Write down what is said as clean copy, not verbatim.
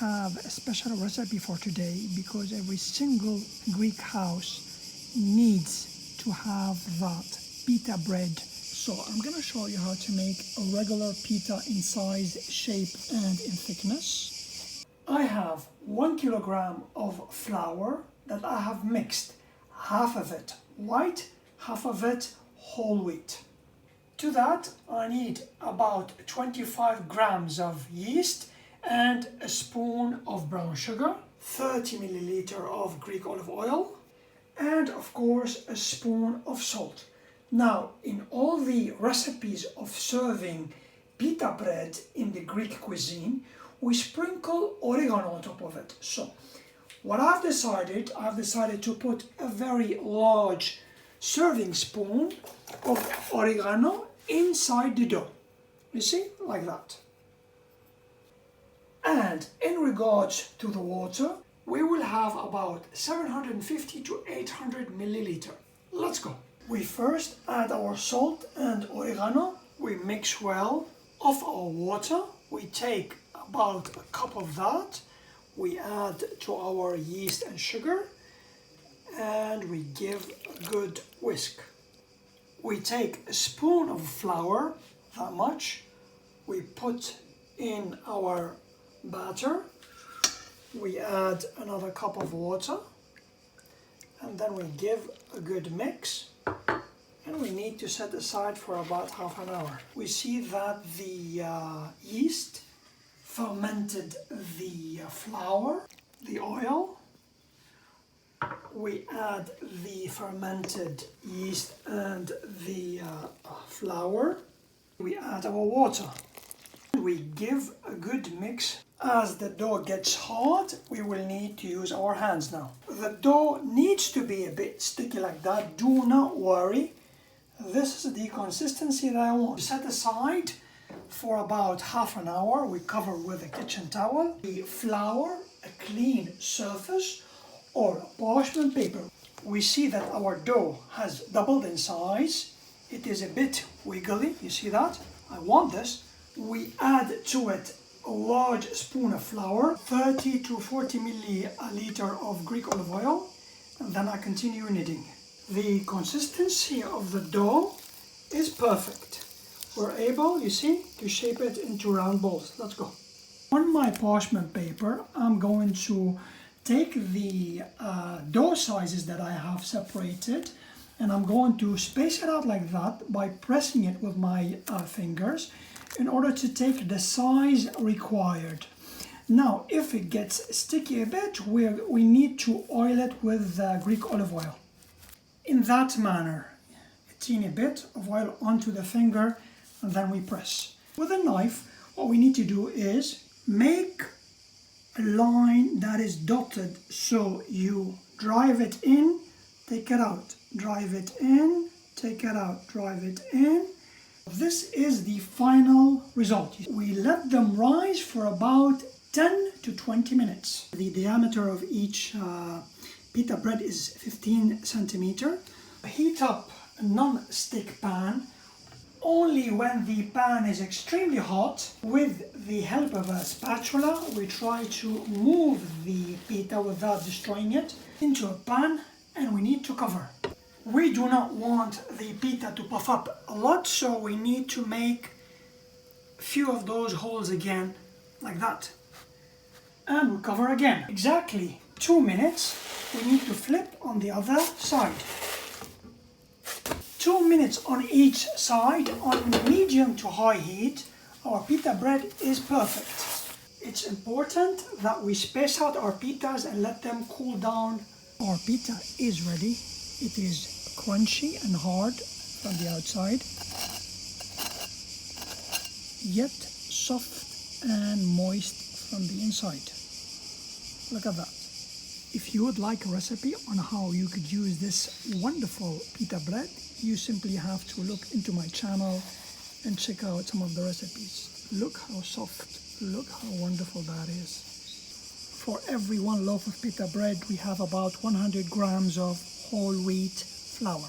have a special recipe for today because every single Greek house needs to have that pita bread. So I'm going to show you how to make a regular pita in size, shape and in thickness. I have 1 kilogram of flour that I have mixed, half of it white, half of it whole wheat. To that I need about 25 grams of yeast and a spoon of brown sugar, 30 milliliter of Greek olive oil, and of course a spoon of salt. Now, in all the recipes of serving pita bread in the Greek cuisine, we sprinkle oregano on top of it. So, what I've decided to put a very large serving spoon of oregano inside the dough. You see, like that. And in regards to the water, we will have about 750 to 800 milliliter. Let's go. We first add our salt and oregano. We mix well. Of our water, we take about a cup of that. We add to our yeast and sugar and we give a good whisk. We take a spoon of flour, that much. We put in our batter. We add another cup of water and then we give a good mix, and we need to set aside for about half an hour. We see that the yeast fermented the flour, the oil. We add the fermented yeast and the flour. We add our water. We give a good mix. As the dough gets hard, we will need to use our hands now. The dough needs to be a bit sticky like that. Do not worry. This is the consistency that I want. Set aside for about half an hour. We cover with a kitchen towel. We flour a clean surface or a parchment paper. We see that our dough has doubled in size. It is a bit wiggly. You see that? I want this. We add to it a large spoon of flour, 30 to 40 milliliter of Greek olive oil, and then I continue kneading. The consistency of the dough is perfect. We're able, you see, to shape it into round balls. Let's go. On my parchment paper, I'm going to take the dough sizes that I have separated, and I'm going to space it out like that by pressing it with my fingers in order to take the size required. Now, if it gets sticky a bit, we need to oil it with Greek olive oil. In that manner, a teeny bit of oil onto the finger, and then we press. With a knife, what we need to do is make a line that is dotted, so you drive it in, take it out, drive it in, take it out, drive it in. This is the final result. We let them rise for about 10 to 20 minutes. The diameter of each pita bread is 15 centimeter. Heat up a non-stick pan only when the pan is extremely hot. With the help of a spatula, we try to move the pita without destroying it into a pan, and we need to cover. We do not want the pita to puff up a lot, so we need to make a few of those holes again, like that. And we cover again. Exactly 2 minutes. We need to flip on the other side. 2 minutes on each side on medium to high heat. Our pita bread is perfect. It's important that we space out our pitas and let them cool down. Our pita is ready. It is crunchy and hard from the outside, yet soft and moist from the inside. Look at that. If you would like a recipe on how you could use this wonderful pita bread, you simply have to look into my channel and check out some of the recipes. Look how soft, look how wonderful that is. For every 1 loaf of pita bread, we have about 100 grams of whole wheat flour.